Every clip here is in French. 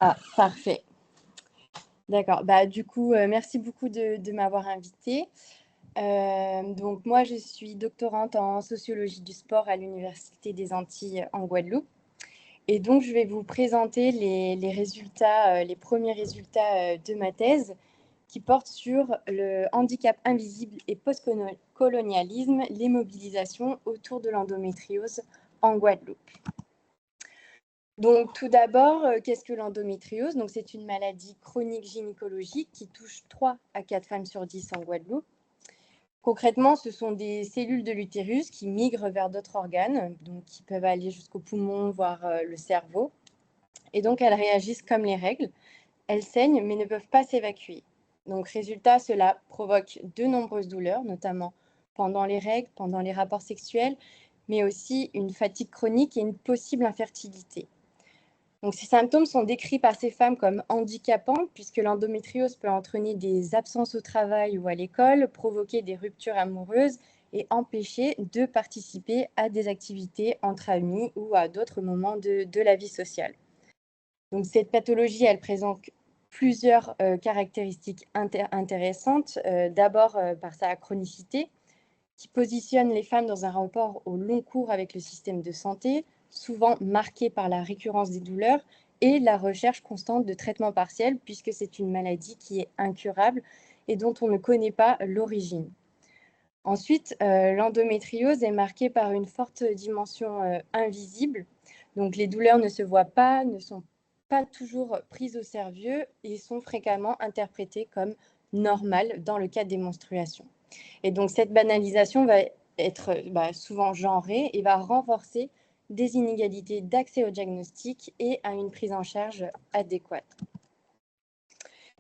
Ah, parfait. D'accord. Du coup, merci beaucoup de m'avoir invitée. Donc moi, je suis doctorante en sociologie du sport à l'Université des Antilles en Guadeloupe. Et donc, je vais vous présenter les résultats, les premiers résultats de ma thèse qui portent sur le handicap invisible et post-colonialisme, les mobilisations autour de l'endométriose en Guadeloupe. Donc, tout d'abord, qu'est-ce que l'endométriose? Donc, c'est une maladie chronique gynécologique qui touche 3 à 4 femmes sur 10 en Guadeloupe. Concrètement, ce sont des cellules de l'utérus qui migrent vers d'autres organes, donc qui peuvent aller jusqu'au poumon, voire le cerveau. Et donc, elles réagissent comme les règles. Elles saignent, mais ne peuvent pas s'évacuer. Donc, résultat, cela provoque de nombreuses douleurs, notamment pendant les règles, pendant les rapports sexuels, mais aussi une fatigue chronique et une possible infertilité. Donc, ces symptômes sont décrits par ces femmes comme handicapants, puisque l'endométriose peut entraîner des absences au travail ou à l'école, provoquer des ruptures amoureuses et empêcher de participer à des activités entre amis ou à d'autres moments de la vie sociale. Donc, cette pathologie, elle présente plusieurs caractéristiques intéressantes. D'abord, par sa chronicité, qui positionne les femmes dans un rapport au long cours avec le système de santé, souvent marqué par la récurrence des douleurs et la recherche constante de traitements partiels, puisque c'est une maladie qui est incurable et dont on ne connaît pas l'origine. Ensuite, l'endométriose est marquée par une forte dimension invisible. Donc, les douleurs ne se voient pas, ne sont pas toujours prises au sérieux et sont fréquemment interprétées comme normales dans le cadre des menstruations. Et donc, cette banalisation va être souvent genrée et va renforcer des inégalités d'accès au diagnostic et à une prise en charge adéquate.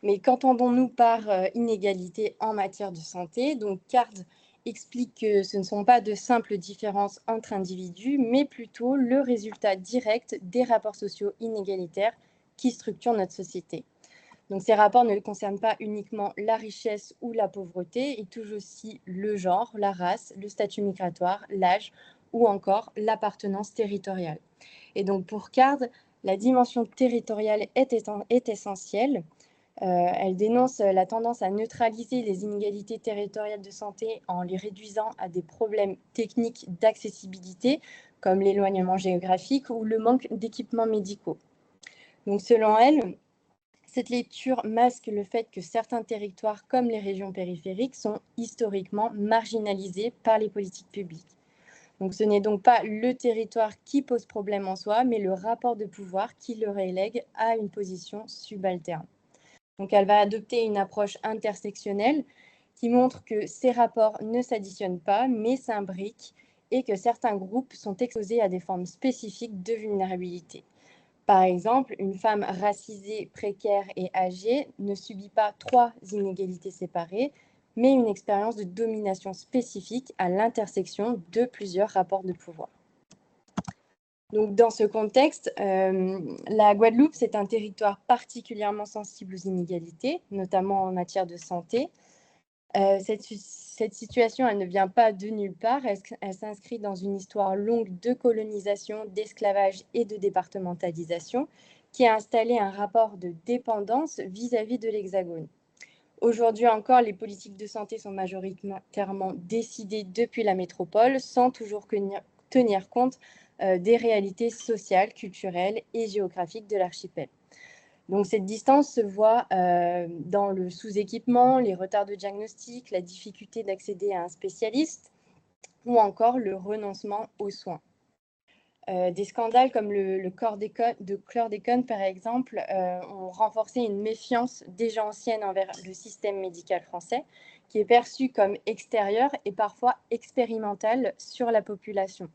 Mais qu'entendons-nous par inégalité en matière de santé? Donc, CARD explique que ce ne sont pas de simples différences entre individus, mais plutôt le résultat direct des rapports sociaux inégalitaires qui structurent notre société. Donc, ces rapports ne concernent pas uniquement la richesse ou la pauvreté, ils touchent aussi le genre, la race, le statut migratoire, l'âge ou encore l'appartenance territoriale. Et donc, pour CARD, la dimension territoriale est essentielle. Elle dénonce la tendance à neutraliser les inégalités territoriales de santé en les réduisant à des problèmes techniques d'accessibilité, comme l'éloignement géographique ou le manque d'équipements médicaux. Donc, selon elle, cette lecture masque le fait que certains territoires, comme les régions périphériques, sont historiquement marginalisés par les politiques publiques. Donc, ce n'est donc pas le territoire qui pose problème en soi, mais le rapport de pouvoir qui le relègue à une position subalterne. Donc, elle va adopter une approche intersectionnelle qui montre que ces rapports ne s'additionnent pas, mais s'imbriquent et que certains groupes sont exposés à des formes spécifiques de vulnérabilité. Par exemple, une femme racisée, précaire et âgée ne subit pas 3 inégalités séparées, mais une expérience de domination spécifique à l'intersection de plusieurs rapports de pouvoir. Donc, dans ce contexte, la Guadeloupe, c'est un territoire particulièrement sensible aux inégalités, notamment en matière de santé. Cette situation, elle ne vient pas de nulle part, elle s'inscrit dans une histoire longue de colonisation, d'esclavage et de départementalisation qui a installé un rapport de dépendance vis-à-vis de l'Hexagone. Aujourd'hui encore, les politiques de santé sont majoritairement décidées depuis la métropole sans toujours tenir compte des réalités sociales, culturelles et géographiques de l'archipel. Donc, cette distance se voit dans le sous-équipement, les retards de diagnostic, la difficulté d'accéder à un spécialiste ou encore le renoncement aux soins. Des scandales comme le chlordécone, par exemple, ont renforcé une méfiance déjà ancienne envers le système médical français, qui est perçu comme extérieur et parfois expérimental sur la population.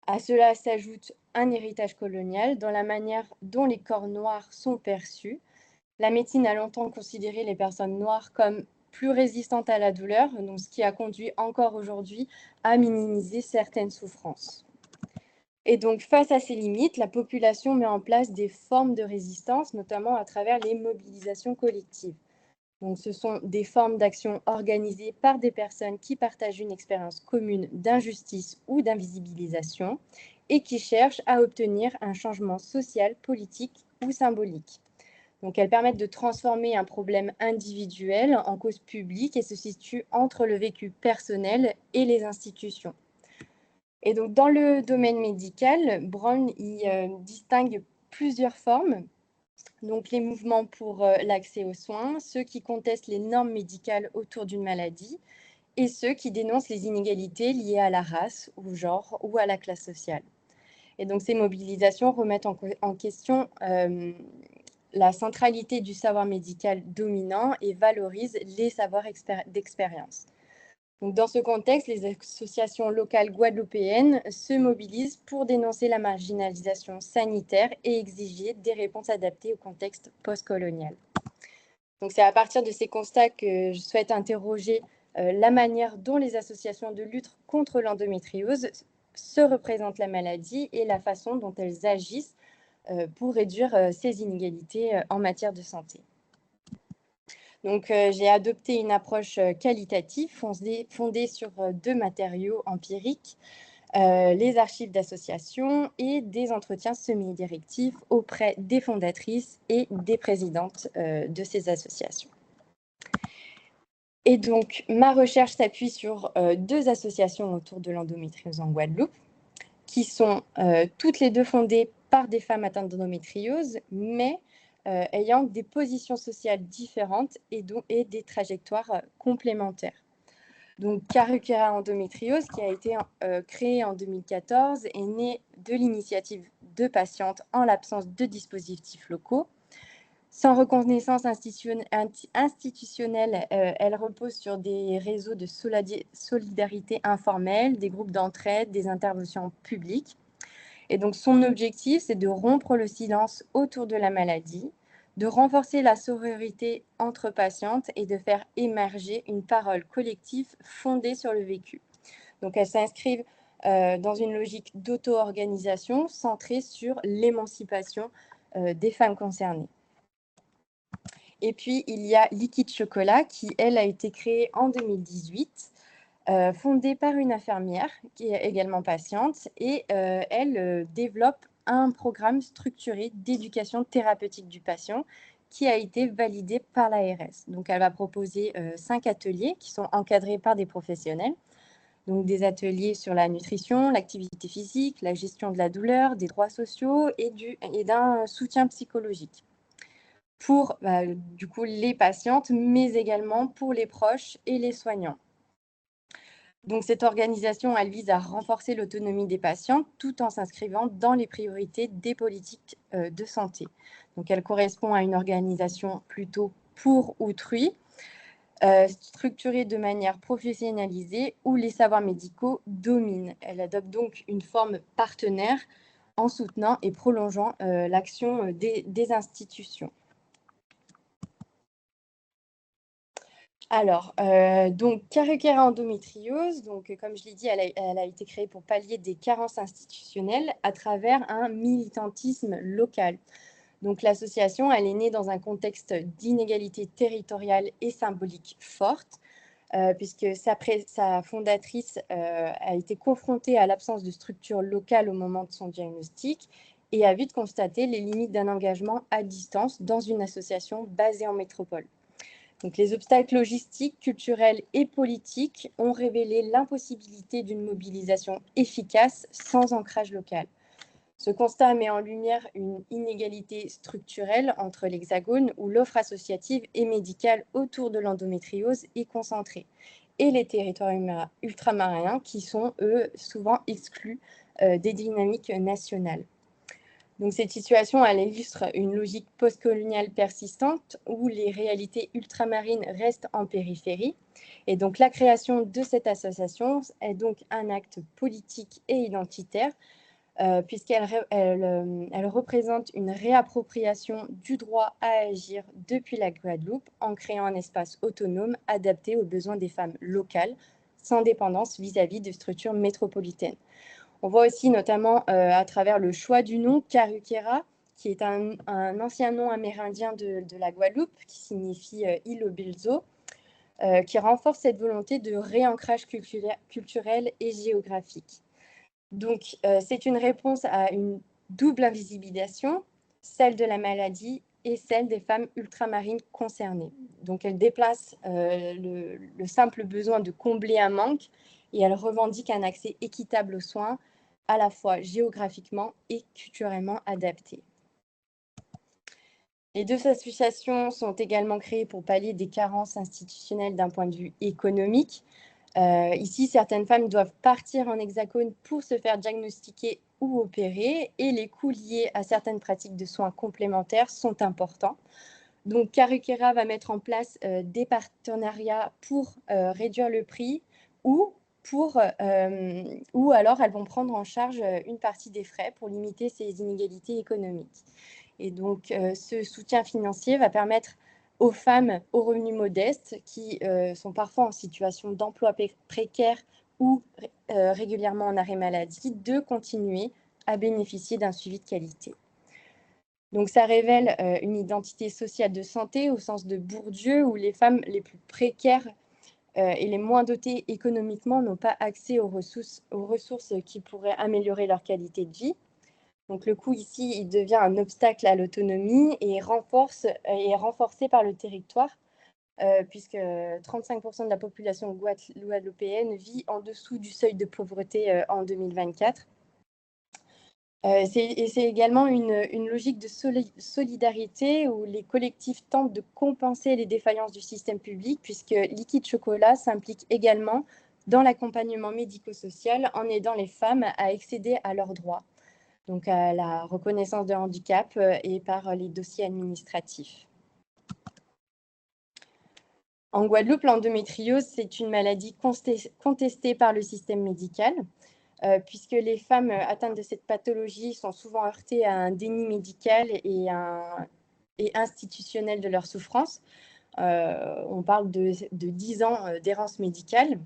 À cela s'ajoute un héritage colonial dans la manière dont les corps noirs sont perçus. La médecine a longtemps considéré les personnes noires comme plus résistantes à la douleur, donc ce qui a conduit encore aujourd'hui à minimiser certaines souffrances. Et donc, face à ces limites, la population met en place des formes de résistance, notamment à travers les mobilisations collectives. Donc, ce sont des formes d'action organisées par des personnes qui partagent une expérience commune d'injustice ou d'invisibilisation et qui cherchent à obtenir un changement social, politique ou symboliques. Donc, elles permettent de transformer un problème individuel en cause publique et se situent entre le vécu personnel et les institutions. Et donc, dans le domaine médical, Brown distingue plusieurs formes. Donc, les mouvements pour l'accès aux soins, ceux qui contestent les normes médicales autour d'une maladie et ceux qui dénoncent les inégalités liées à la race, au genre ou à la classe sociale. Et donc, ces mobilisations remettent en question la centralité du savoir médical dominant et valorisent les savoirs d'expérience. Donc, dans ce contexte, les associations locales guadeloupéennes se mobilisent pour dénoncer la marginalisation sanitaire et exiger des réponses adaptées au contexte postcolonial. Donc, c'est à partir de ces constats que je souhaite interroger la manière dont les associations de lutte contre l'endométriose se représentent la maladie et la façon dont elles agissent pour réduire ces inégalités en matière de santé. Donc, j'ai adopté une approche qualitative fondée sur deux matériaux empiriques, les archives d'associations et des entretiens semi-directifs auprès des fondatrices et des présidentes de ces associations. Et donc, ma recherche s'appuie sur deux associations autour de l'endométriose en Guadeloupe, qui sont toutes les deux fondées par des femmes atteintes d'endométriose, mais ayant des positions sociales différentes et des trajectoires complémentaires. Donc, Karukera Endométriose, qui a été créée en 2014, est née de l'initiative de patientes en l'absence de dispositifs locaux. Sans reconnaissance institutionnelle, elle repose sur des réseaux de solidarité informelle, des groupes d'entraide, des interventions publiques. Et donc, son objectif, c'est de rompre le silence autour de la maladie, de renforcer la sororité entre patientes et de faire émerger une parole collective fondée sur le vécu. Donc, elles s'inscrivent dans une logique d'auto-organisation centrée sur l'émancipation des femmes concernées. Et puis, il y a Liquide Chocolat qui, elle, a été créée en 2018, fondée par une infirmière qui est également patiente et elle développe un programme structuré d'éducation thérapeutique du patient qui a été validé par l'ARS. Donc, elle va proposer 5 ateliers qui sont encadrés par des professionnels. Donc, des ateliers sur la nutrition, l'activité physique, la gestion de la douleur, des droits sociaux et d'un soutien psychologique pour du coup les patientes, mais également pour les proches et les soignants. Donc, cette organisation, elle vise à renforcer l'autonomie des patients tout en s'inscrivant dans les priorités des politiques de santé. Donc, elle correspond à une organisation plutôt pour autrui, structurée de manière professionnalisée où les savoirs médicaux dominent. Elle adopte donc une forme partenaire en soutenant et prolongeant l'action des institutions. Alors, donc Karukera Endométriose, donc, comme je l'ai dit, elle a été créée pour pallier des carences institutionnelles à travers un militantisme local. Donc, l'association, elle est née dans un contexte d'inégalité territoriale et symbolique forte, puisque sa fondatrice a été confrontée à l'absence de structure locale au moment de son diagnostic et a vite constaté les limites d'un engagement à distance dans une association basée en métropole. Donc, les obstacles logistiques, culturels et politiques ont révélé l'impossibilité d'une mobilisation efficace sans ancrage local. Ce constat met en lumière une inégalité structurelle entre l'Hexagone, où l'offre associative et médicale autour de l'endométriose est concentrée, et les territoires ultramarins qui sont, eux, souvent exclus des dynamiques nationales. Donc, cette situation, elle illustre une logique postcoloniale persistante où les réalités ultramarines restent en périphérie. Et donc, la création de cette association est donc un acte politique et identitaire puisqu'elle représente une réappropriation du droit à agir depuis la Guadeloupe en créant un espace autonome adapté aux besoins des femmes locales, sans dépendance vis-à-vis de structures métropolitaines. On voit aussi notamment à travers le choix du nom Karukera, qui est un ancien nom amérindien de la Guadeloupe, qui signifie île au Bilzo, qui renforce cette volonté de réancrage culturel et géographique. Donc, c'est une réponse à une double invisibilisation, celle de la maladie et celle des femmes ultramarines concernées. Donc, elle déplace le simple besoin de combler un manque et elle revendique un accès équitable aux soins, à la fois géographiquement et culturellement adapté. Les deux associations sont également créées pour pallier des carences institutionnelles d'un point de vue économique. Ici, certaines femmes doivent partir en hexagone pour se faire diagnostiquer ou opérer et les coûts liés à certaines pratiques de soins complémentaires sont importants. Donc, Karukeira va mettre en place des partenariats pour réduire le prix ou alors elles vont prendre en charge une partie des frais pour limiter ces inégalités économiques. Et donc, ce soutien financier va permettre aux femmes aux revenus modestes qui sont parfois en situation d'emploi précaire ou régulièrement en arrêt maladie de continuer à bénéficier d'un suivi de qualité. Donc, ça révèle une identité sociale de santé au sens de Bourdieu où les femmes les plus précaires et les moins dotées économiquement n'ont pas accès aux ressources qui pourraient améliorer leur qualité de vie. Donc, le coût ici, il devient un obstacle à l'autonomie et est renforcé par le territoire, puisque 35% de la population guadeloupéenne vit en dessous du seuil de pauvreté en 2024. C'est également une logique de solidarité où les collectifs tentent de compenser les défaillances du système public, puisque Liquide Chocolat s'implique également dans l'accompagnement médico-social en aidant les femmes à accéder à leurs droits, donc à la reconnaissance de handicap et par les dossiers administratifs. En Guadeloupe, l'endométriose, c'est une maladie contestée par le système médical, puisque les femmes atteintes de cette pathologie sont souvent heurtées à un déni médical et institutionnel de leur souffrance. On parle de 10 ans d'errance médicale.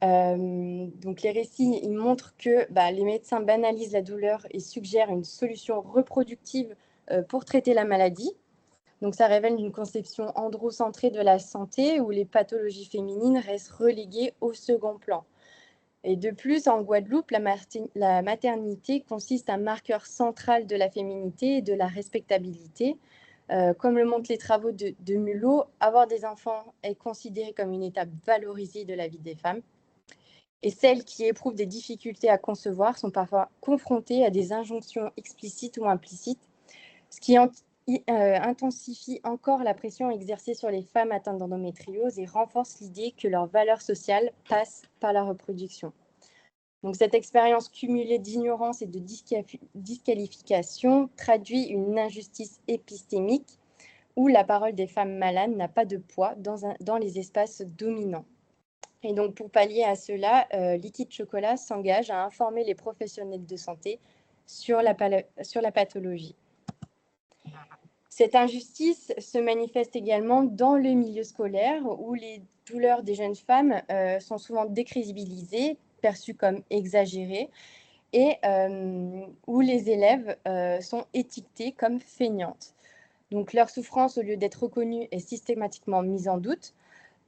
Donc les récits ils montrent que les médecins banalisent la douleur et suggèrent une solution reproductive pour traiter la maladie. Donc ça révèle une conception androcentrée de la santé où les pathologies féminines restent reléguées au second plan. Et de plus, en Guadeloupe, la maternité consiste un marqueur central de la féminité et de la respectabilité. Comme le montrent les travaux de Mulot, avoir des enfants est considéré comme une étape valorisée de la vie des femmes. Et celles qui éprouvent des difficultés à concevoir sont parfois confrontées à des injonctions explicites ou implicites, ce qui intensifie encore la pression exercée sur les femmes atteintes d'endométriose et renforce l'idée que leur valeur sociale passe par la reproduction. Donc, cette expérience cumulée d'ignorance et de disqualification traduit une injustice épistémique où la parole des femmes malades n'a pas de poids dans les espaces dominants. Et donc, pour pallier à cela, Liquide Chocolat s'engage à informer les professionnels de santé sur la pathologie. Cette injustice se manifeste également dans le milieu scolaire où les douleurs des jeunes femmes sont souvent décrédibilisées, perçues comme exagérées et où les élèves sont étiquetés comme feignantes. Donc leur souffrance, au lieu d'être reconnue, est systématiquement mise en doute.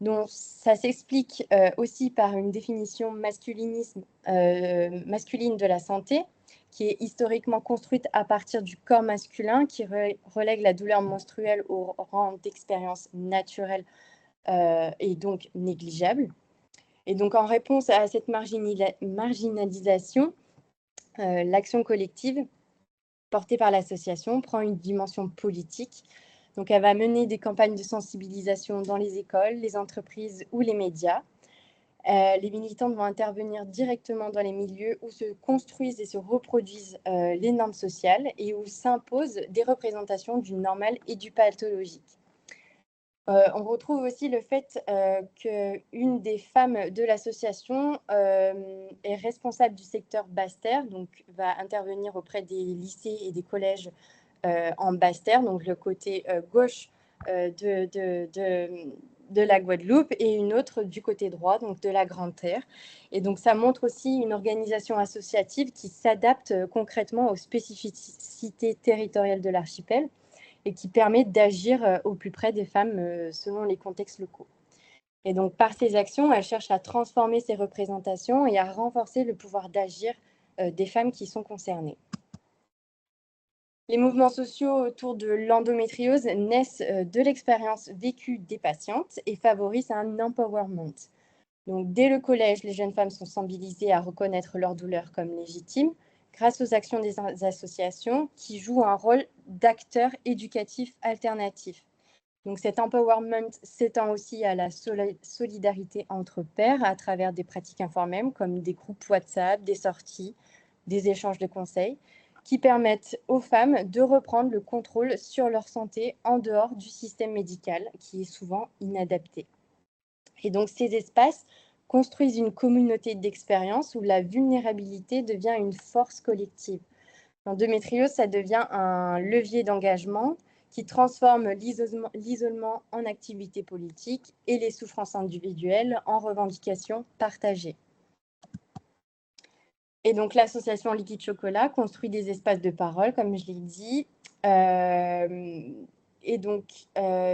Donc ça s'explique aussi par une définition masculine de la santé qui est historiquement construite à partir du corps masculin, qui relègue la douleur menstruelle au rang d'expérience naturelle et donc négligeable. Et donc, en réponse à cette marginalisation, l'action collective portée par l'association prend une dimension politique. Donc, elle va mener des campagnes de sensibilisation dans les écoles, les entreprises ou les médias. Les militantes vont intervenir directement dans les milieux où se construisent et se reproduisent les normes sociales et où s'imposent des représentations du normal et du pathologique. On retrouve aussi le fait qu'une des femmes de l'association est responsable du secteur Basse-Terre, donc va intervenir auprès des lycées et des collèges en Basse-Terre, donc le côté gauche de la Guadeloupe, et une autre du côté droit, donc de la Grande Terre. Et donc ça montre aussi une organisation associative qui s'adapte concrètement aux spécificités territoriales de l'archipel et qui permet d'agir au plus près des femmes selon les contextes locaux. Et donc par ces actions, elle cherche à transformer ces représentations et à renforcer le pouvoir d'agir des femmes qui sont concernées. Les mouvements sociaux autour de l'endométriose naissent de l'expérience vécue des patientes et favorisent un empowerment. Donc, dès le collège, les jeunes femmes sont sensibilisées à reconnaître leur douleur comme légitime grâce aux actions des associations qui jouent un rôle d'acteurs éducatifs alternatifs. Donc, cet empowerment s'étend aussi à la solidarité entre pairs à travers des pratiques informelles comme des groupes WhatsApp, des sorties, des échanges de conseils qui permettent aux femmes de reprendre le contrôle sur leur santé en dehors du système médical qui est souvent inadapté. Et donc, ces espaces construisent une communauté d'expérience où la vulnérabilité devient une force collective. L'endométriose, ça devient un levier d'engagement qui transforme l'isolement en activité politique et les souffrances individuelles en revendications partagées. Et donc, l'association Liquide Chocolat construit des espaces de parole, comme je l'ai dit. Et donc,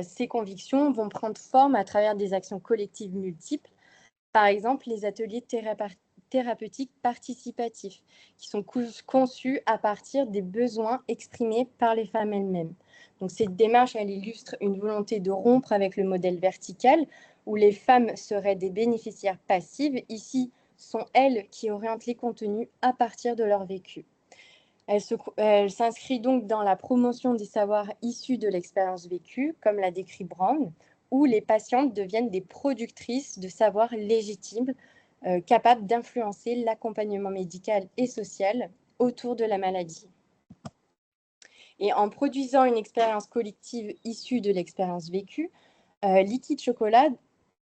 ces convictions vont prendre forme à travers des actions collectives multiples. Par exemple, les ateliers thérapeutiques participatifs, qui sont conçus à partir des besoins exprimés par les femmes elles-mêmes. Donc, cette démarche, elle illustre une volonté de rompre avec le modèle vertical, où les femmes seraient des bénéficiaires passives. Ici, sont elles qui orientent les contenus à partir de leur vécu. Elle s'inscrit donc dans la promotion des savoirs issus de l'expérience vécue, comme l'a décrit Brown, où les patientes deviennent des productrices de savoirs légitimes, capables d'influencer l'accompagnement médical et social autour de la maladie. Et en produisant une expérience collective issue de l'expérience vécue, Liquide Chocolat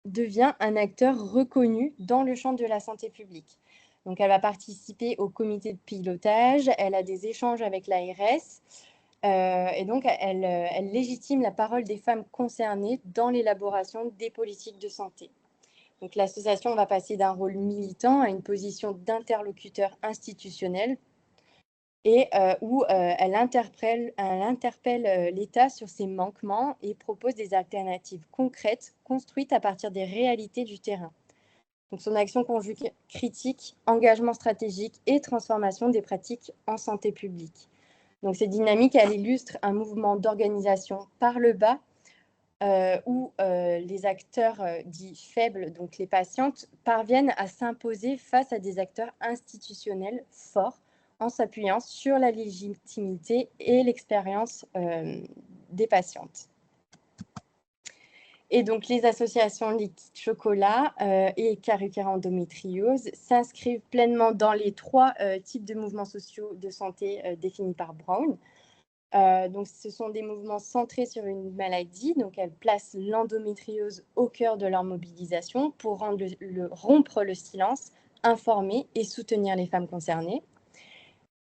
devient un acteur reconnu dans le champ de la santé publique. Donc, elle va participer au comité de pilotage, elle a des échanges avec l'ARS, et donc elle légitime la parole des femmes concernées dans l'élaboration des politiques de santé. Donc, l'association va passer d'un rôle militant à une position d'interlocuteur institutionnel et où elle interpelle l'État sur ses manquements et propose des alternatives concrètes construites à partir des réalités du terrain. Donc, son action conjugue critique, engagement stratégique et transformation des pratiques en santé publique. Donc, cette dynamique, elle illustre un mouvement d'organisation par le bas où les acteurs dits faibles, donc les patientes, parviennent à s'imposer face à des acteurs institutionnels forts en s'appuyant sur la légitimité et l'expérience des patientes. Et donc, les associations Liquide Chocolat et Carucara Endométriose s'inscrivent pleinement dans les trois types de mouvements sociaux de santé définis par Brown. Donc, ce sont des mouvements centrés sur une maladie. Donc, elles placent l'endométriose au cœur de leur mobilisation pour rompre le silence, informer et soutenir les femmes concernées.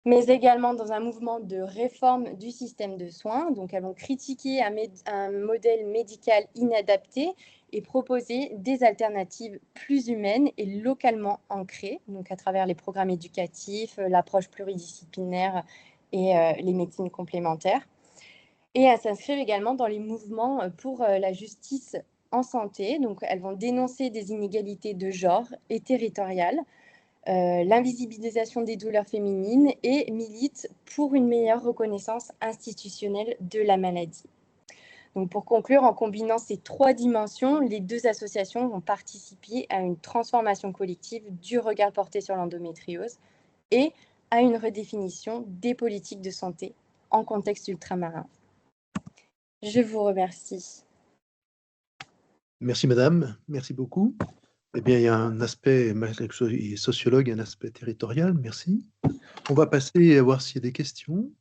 Mais également dans un mouvement de réforme du système de soins. Donc, elles vont critiquer un modèle médical inadapté et proposer des alternatives plus humaines et localement ancrées, donc à travers les programmes éducatifs, l'approche pluridisciplinaire et les médecines complémentaires. Et elles s'inscrivent également dans les mouvements pour la justice en santé. Donc, elles vont dénoncer des inégalités de genre et territoriales, l'invisibilisation des douleurs féminines et militent pour une meilleure reconnaissance institutionnelle de la maladie. Donc, pour conclure, en combinant ces trois dimensions, les deux associations vont participer à une transformation collective du regard porté sur l'endométriose et à une redéfinition des politiques de santé en contexte ultramarin. Je vous remercie. Merci madame, merci beaucoup. Eh bien, il y a un aspect, malgré que je sois sociologue, un aspect territorial, merci. On va passer à voir s'il y a des questions.